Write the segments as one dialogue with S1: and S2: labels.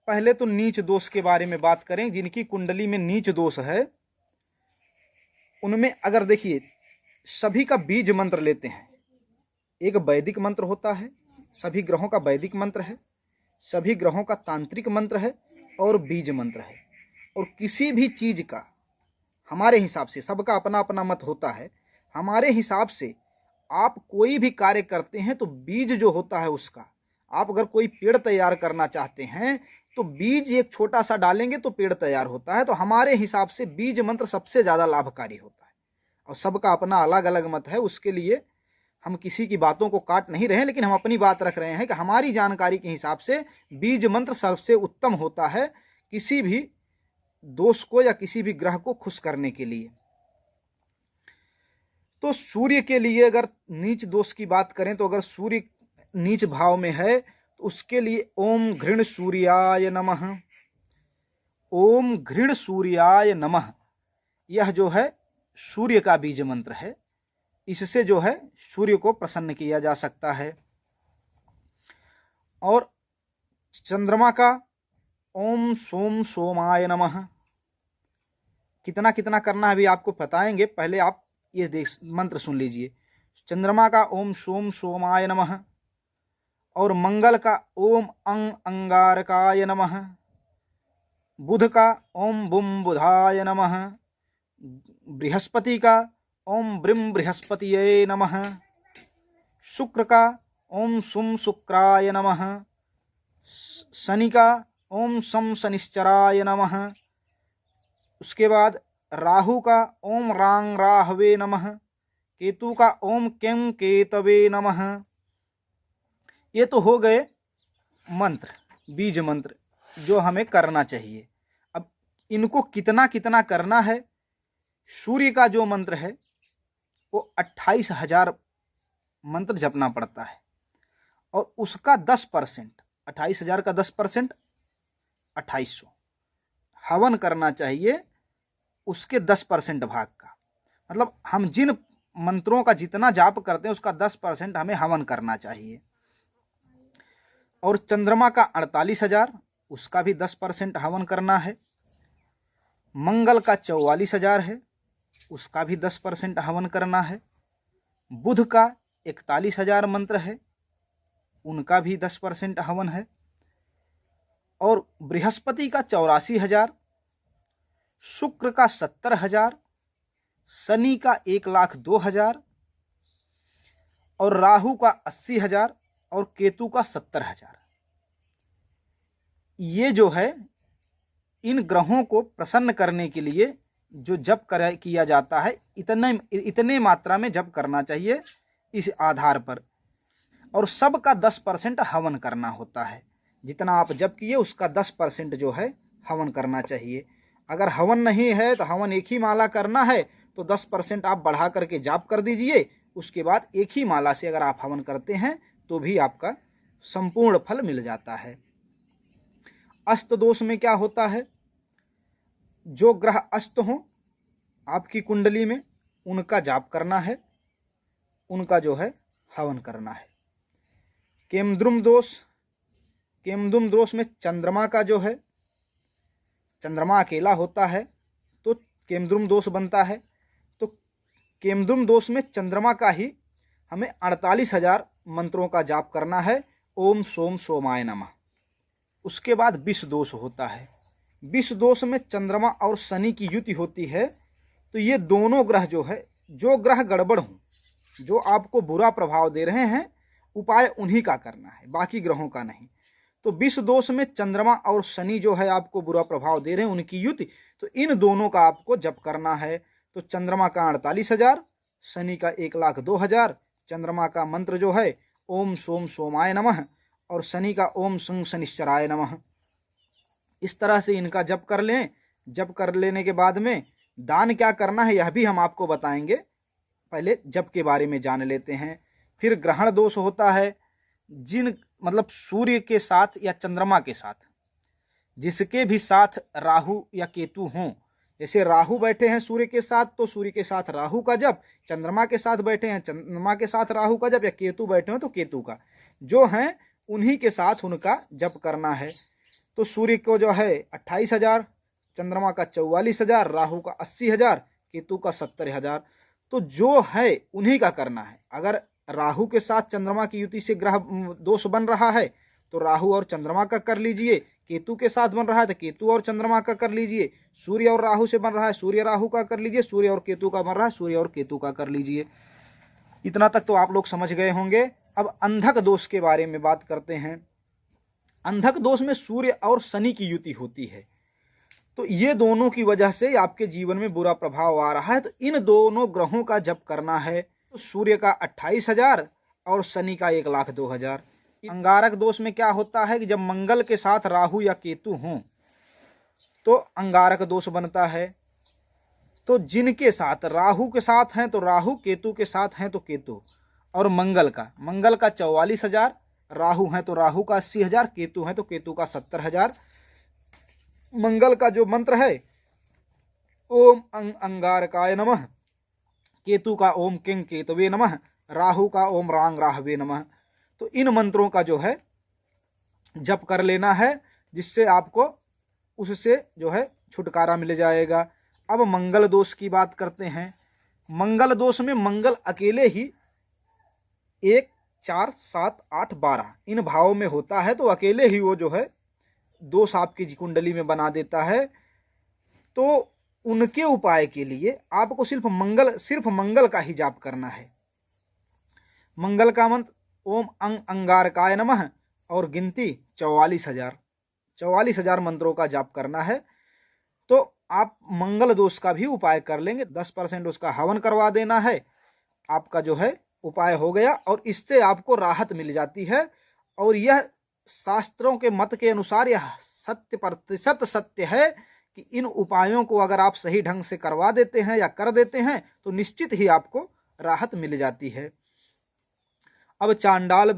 S1: पहले तो नीच दोष के बारे में बात करें। जिनकी कुंडली में नीच दोष है उनमें अगर देखिए सभी का बीज मंत्र लेते हैं। एक वैदिक मंत्र होता है, सभी ग्रहों का वैदिक मंत्र है, सभी ग्रहों का तांत्रिक मंत्र है और बीज मंत्र है। और किसी भी चीज का हमारे हिसाब से, सबका अपना अपना मत होता है, हमारे हिसाब से आप कोई भी कार्य करते हैं तो बीज जो होता है उसका, आप अगर कोई पेड़ तैयार करना चाहते हैं तो बीज एक छोटा सा डालेंगे तो पेड़ तैयार होता है। तो हमारे हिसाब से बीज मंत्र सबसे ज़्यादा लाभकारी होता है। और सबका अपना अलग अलग मत है, उसके लिए हम किसी की बातों को काट नहीं रहे हैं, लेकिन हम अपनी बात रख रहे हैं कि हमारी जानकारी के हिसाब से बीज मंत्र सबसे उत्तम होता है किसी भी दोष को या किसी भी ग्रह को खुश करने के लिए। तो सूर्य के लिए अगर नीच दोष की बात करें तो अगर सूर्य नीच भाव में है तो उसके लिए ओम घृण सूर्याय नमः, ओम घृण सूर्याय नमः, यह जो है सूर्य का बीज मंत्र है। इससे जो है सूर्य को प्रसन्न किया जा सकता है। और चंद्रमा का ओम सोम सोमाय नमः, कितना कितना करना है अभी आपको बताएंगे, पहले आप ये मंत्र सुन लीजिए। चंद्रमा का ओम सोम सोमाय नमः, और मंगल का ओम अंग अंगारकाय नमः, बुध का ओम बुम बुधाय नमः, बृहस्पति का ओम ब्रिम बृहस्पतिये नमः, शुक्र का ओम सुम शुक्राय नमः, शनि का ओम सम शनिश्चराय नमः, उसके बाद राहु का ओम रांग राहवे नमः, केतु का ओम कें केतवे नमः। ये तो हो गए मंत्र, बीज मंत्र जो हमें करना चाहिए। अब इनको कितना कितना करना है, सूर्य का जो मंत्र है वो 28,000 मंत्र जपना पड़ता है और उसका 10%, 28,000 का 10% 2800 हवन करना चाहिए उसके 10% भाग का। मतलब हम जिन मंत्रों का जितना जाप करते हैं उसका 10% हमें हवन करना चाहिए। और चंद्रमा का 48,000, उसका भी 10% हवन करना है। मंगल का 44,000 है, उसका भी 10% हवन करना है। बुध का 41,000 मंत्र है, उनका भी 10% हवन है। और बृहस्पति का 84,000, शुक्र का 70,000, शनि का 1,02,000 और राहु का 80,000 और केतु का 70,000। ये जो है इन ग्रहों को प्रसन्न करने के लिए जो जप किया जाता है, इतने मात्रा में जप करना चाहिए इस आधार पर। और सबका 10% हवन करना होता है। जितना आप जप किए उसका 10% जो है हवन करना चाहिए। अगर हवन नहीं है तो हवन एक ही माला करना है तो 10% आप बढ़ा करके जाप कर दीजिए। उसके बाद एक ही माला से अगर आप हवन करते हैं तो भी आपका संपूर्ण फल मिल जाता है। अस्त दोष में क्या होता है, जो ग्रह अस्त हों आपकी कुंडली में उनका जाप करना है, उनका जो है हवन करना है। केमद्रुम दोष, केमद्रुम दोष में चंद्रमा का जो है, चंद्रमा अकेला होता है तो केमद्रुम दोष बनता है। तो केमद्रुम दोष में चंद्रमा का ही हमें 48,000 मंत्रों का जाप करना है, ओम सोम सोमाय नमः। उसके बाद विष दोष होता है। विष दोष में चंद्रमा और शनि की युति होती है। तो ये दोनों ग्रह जो है, जो ग्रह गड़बड़ हों, जो आपको बुरा प्रभाव दे रहे हैं, उपाय उन्हीं का करना है, बाकी ग्रहों का नहीं। तो विष दोष में चंद्रमा और शनि जो है आपको बुरा प्रभाव दे रहे हैं, उनकी युति, तो इन दोनों का आपको जप करना है। तो चंद्रमा का 48,000, शनि का 1,02,000। चंद्रमा का मंत्र जो है ओम सोम सोमाय नमः और शनि का ओम संग शनिश्चराय नमः। इस तरह से इनका जप कर लें। जप कर लेने के बाद में दान क्या करना है यह भी हम आपको बताएंगे। पहले जप के बारे में जान लेते हैं। फिर ग्रहण दोष होता है, जिन मतलब सूर्य के साथ या चंद्रमा के साथ, जिसके भी साथ राहु या केतु हों। जैसे राहु बैठे हैं सूर्य के साथ तो सूर्य के साथ राहु का जप, चंद्रमा के साथ बैठे हैं चंद्रमा के साथ राहु का जप, या केतु बैठे हो तो केतु का, जो हैं उन्हीं के साथ उनका जप करना है। तो सूर्य को जो है 28,000, चंद्रमा का 44,000, राहु का 80,000, केतु का 70,000। तो जो है उन्हीं का करना है। अगर राहु के साथ चंद्रमा की युति से ग्रह दोष बन रहा है तो राहु और चंद्रमा का कर लीजिए, केतु के साथ बन रहा है तो केतु और चंद्रमा का कर लीजिए, सूर्य और राहु से बन रहा है सूर्य राहु का कर लीजिए, सूर्य और केतु का बन रहा है सूर्य और केतु का कर लीजिए। इतना तक तो आप लोग समझ गए होंगे। अब अंधक दोष के बारे में बात करते हैं। अंधक दोष में सूर्य और शनि की युति होती है, तो ये दोनों की वजह से आपके जीवन में बुरा प्रभाव आ रहा है। तो इन दोनों ग्रहों का जप करना है। तो सूर्य का 28,000 और शनि का 1,02,000। अंगारक दोष में क्या होता है कि जब मंगल के साथ राहु या केतु हों तो अंगारक दोष बनता है। तो जिनके साथ राहु के साथ हैं तो राहु, केतु के साथ हैं तो केतु। और मंगल का 44,000, राहु हैं तो राहु का 80,000, केतु हैं तो केतु का 70,000। मंगल का जो मंत्र है ओम अंगारकाय नमः, केतु का ओम किंग केतवे नमः, राहु का ओम रांग राहवे नमः। तो इन मंत्रों का जो है जप कर लेना है, जिससे आपको उससे जो है छुटकारा मिल जाएगा। अब मंगल दोष की बात करते हैं। मंगल दोष में मंगल अकेले ही 1, 4, 7, 8, 12 इन भावों में होता है, तो अकेले ही वो जो है दोष आपकी कुंडली में बना देता है। तो उनके उपाय के लिए आपको सिर्फ मंगल का ही जाप करना है। मंगल का मंत्र ओम अंगारकाय नमः और गिनती 44,000 मंत्रों का जाप करना है। तो आप मंगल दोष का भी उपाय कर लेंगे। 10% उसका हवन करवा देना है, आपका जो है उपाय हो गया और इससे आपको राहत मिल जाती है। और यह शास्त्रों के मत के अनुसार यह 100% सत्य है कि इन उपायों को अगर आप सही ढंग से करवा देते हैं या कर देते हैं तो निश्चित ही आपको राहत मिल जाती है। अब चांडाल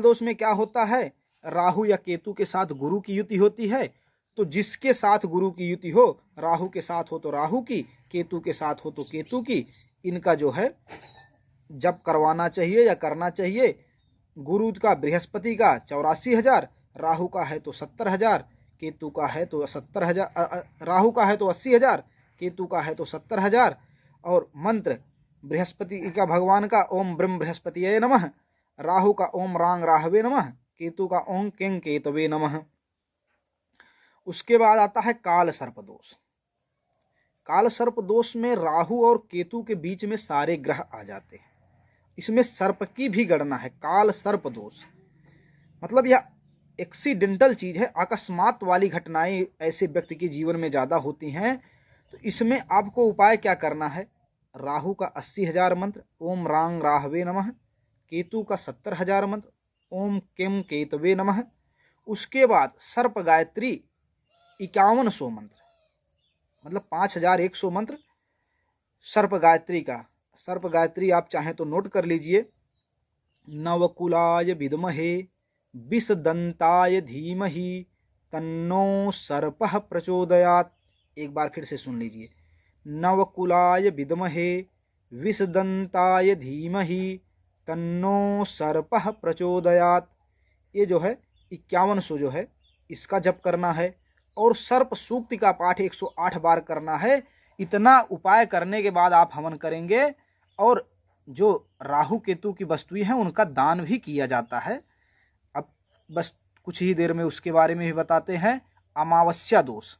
S1: दोष में क्या होता है, राहु या केतु के साथ गुरु की युति होती है। तो जिसके साथ गुरु की युति हो, राहु के साथ हो तो राहु की, केतु के साथ हो तो केतु की, इनका जो है जप करवाना चाहिए या करना चाहिए। गुरु का बृहस्पति का 84,000, राहु का है तो 70,000, केतु का है तो 70,000, राहु का है तो 80,000, केतु का है तो 70,000। और मंत्र बृहस्पति का भगवान का ओम ब्रह्म बृहस्पतिये नमः, राहु का ओम रांग राहवे नमः, केतु का ओम किंग केतवे नमः। उसके बाद आता है काल सर्प दोष। काल सर्प दोष में राहु और केतु के बीच में सारे ग्रह आ जाते हैं। इसमें सर्प की भी गणना है। काल सर्प दोष मतलब यह एक्सीडेंटल चीज है, अकस्मात वाली घटनाएं ऐसे व्यक्ति के जीवन में ज्यादा होती हैं। तो इसमें आपको उपाय क्या करना है, राहु का 80,000 मंत्र ओम रांग राहवे नमः, केतु का 70,000 मंत्र ओम किम केतवे नमः। उसके बाद सर्प गायत्री 5100 मंत्र, मतलब 5100 मंत्र सर्प गायत्री का। सर्प गायत्री आप चाहें तो नोट कर लीजिए। नवकुलाय विद्महे विषदंताय धीमहि तन्नो सर्पः प्रचोदयात्। एक बार फिर से सुन लीजिए। नवकुलाय विद्महे विषदंताय धीमहि तन्नो सर्पः प्रचोदयात्। ये जो है 5100 जो है इसका जप करना है। और सर्प सूक्ति का पाठ 108 बार करना है। इतना उपाय करने के बाद आप हवन करेंगे। और जो राहु केतु की वस्तुएं हैं उनका दान भी किया जाता है। अब बस कुछ ही देर में उसके बारे में भी बताते हैं। अमावस्या दोष।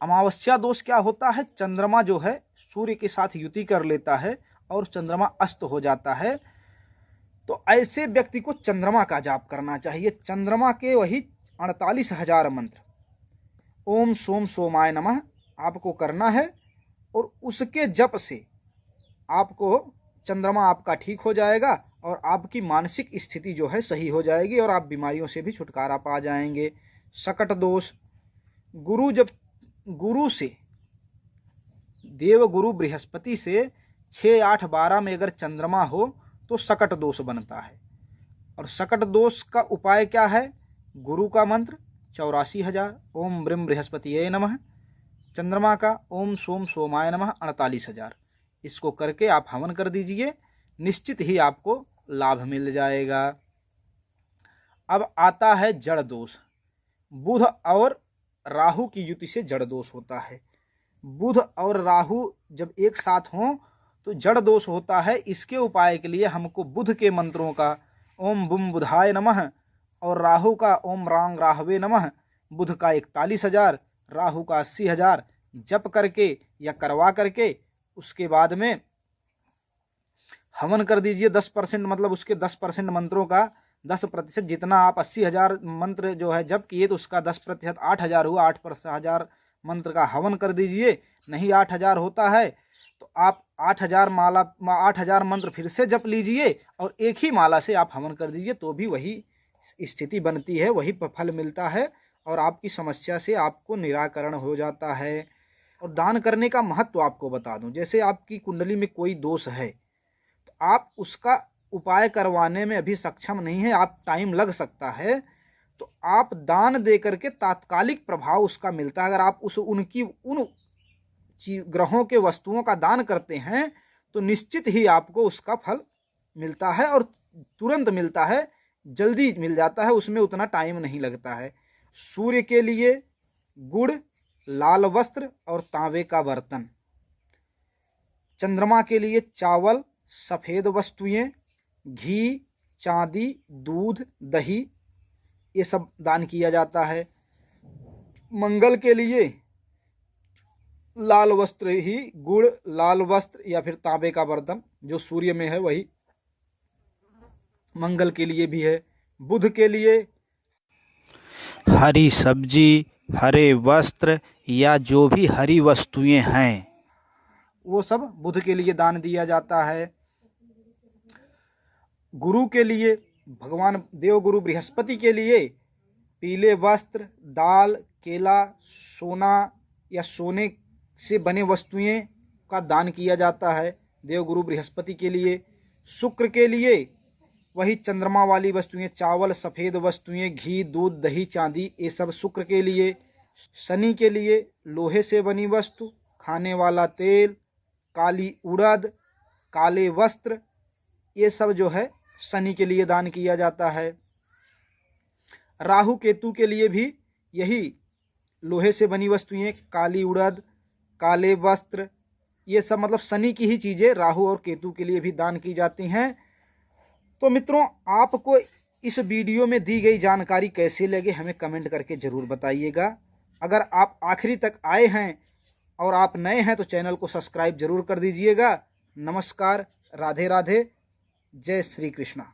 S1: अमावस्या दोष क्या होता है, चंद्रमा जो है सूर्य के साथ युति कर लेता है और चंद्रमा अस्त हो जाता है। तो ऐसे व्यक्ति को चंद्रमा का जाप करना चाहिए। चंद्रमा के वही 48,000 मंत्र ओम सोम सोमाय नमः आपको करना है। और उसके जप से आपको चंद्रमा आपका ठीक हो जाएगा और आपकी मानसिक स्थिति जो है सही हो जाएगी और आप बीमारियों से भी छुटकारा पा जाएंगे। शकट दोष, गुरु से देव गुरु बृहस्पति से 6, 8, 12 में अगर चंद्रमा हो तो शकट दोष बनता है। और शकट दोष का उपाय क्या है, गुरु का मंत्र 84,000 ओम ब्रह्म बृहस्पतिये नमः, चंद्रमा का ओम सोम सोमाय नमः 48,000। इसको करके आप हवन कर दीजिए, निश्चित ही आपको लाभ मिल जाएगा। अब आता है जड़ दोष। बुध और राहु की युति से जड़ दोष होता है। बुध और राहु जब एक साथ हों तो जड़ दोष होता है। इसके उपाय के लिए हमको बुध के मंत्रों का ओम बुम बुधाय नमः और राहु का ओम रांग राहवे नमः, बुध का 41,000, राहु का 80,000 जप करके या करवा करके उसके बाद में हवन कर दीजिए 10%, मतलब उसके 10% मंत्रों का 10%, जितना आप 80,000 मंत्र जो है जप किए तो उसका 10%, 8,000 हुआ, 8,000 मंत्र का हवन कर दीजिए। नहीं 8,000 होता है तो आप 8,000 मंत्र फिर से जप लीजिए और एक ही माला से आप हवन कर दीजिए, तो भी वही स्थिति बनती है, वही फल मिलता है और आपकी समस्या से आपको निराकरण हो जाता है। और दान करने का महत्व आपको बता दूं, जैसे आपकी कुंडली में कोई दोष है तो आप उसका उपाय करवाने में अभी सक्षम नहीं है, आप टाइम लग सकता है, तो आप दान दे करके तात्कालिक प्रभाव उसका मिलता है। अगर आप उन ग्रहों के वस्तुओं का दान करते हैं तो निश्चित ही आपको उसका फल मिलता है और तुरंत मिलता है, जल्दी मिल जाता है, उसमें उतना टाइम नहीं लगता है। सूर्य के लिए गुड़, लाल वस्त्र और तांबे का बर्तन। चंद्रमा के लिए चावल, सफ़ेद वस्तुएं, घी, चांदी, दूध, दही, ये सब दान किया जाता है। मंगल के लिए लाल वस्त्र ही, गुड़, लाल वस्त्र या फिर तांबे का बर्तन, जो सूर्य में है वही मंगल के लिए भी है। बुध के लिए
S2: हरी सब्जी, हरे वस्त्र या जो भी हरी वस्तुएं हैं
S1: वो सब बुध के लिए दान दिया जाता है। गुरु के लिए भगवान देवगुरु बृहस्पति के लिए पीले वस्त्र, दाल, केला, सोना या सोने से बने वस्तुएं का दान किया जाता है देवगुरु बृहस्पति के लिए। शुक्र के लिए वही चंद्रमा वाली वस्तुएं, चावल, सफ़ेद वस्तुएं, घी, दूध, दही, चांदी, ये सब शुक्र के लिए। शनि के लिए लोहे से बनी वस्तु, खाने वाला तेल, काली उड़द, काले वस्त्र, ये सब जो है शनि के लिए दान किया जाता है। राहु केतु के लिए भी यही लोहे से बनी वस्तुएं, काली उड़द, काले वस्त्र, ये सब मतलब शनि की ही चीज़ें राहु और केतु के लिए भी दान की जाती हैं। तो मित्रों, आपको इस वीडियो में दी गई जानकारी कैसी लगी हमें कमेंट करके ज़रूर बताइएगा। अगर आप आखिरी तक आए हैं और आप नए हैं तो चैनल को सब्सक्राइब जरूर कर दीजिएगा। नमस्कार, राधे राधे, जय श्री कृष्णा।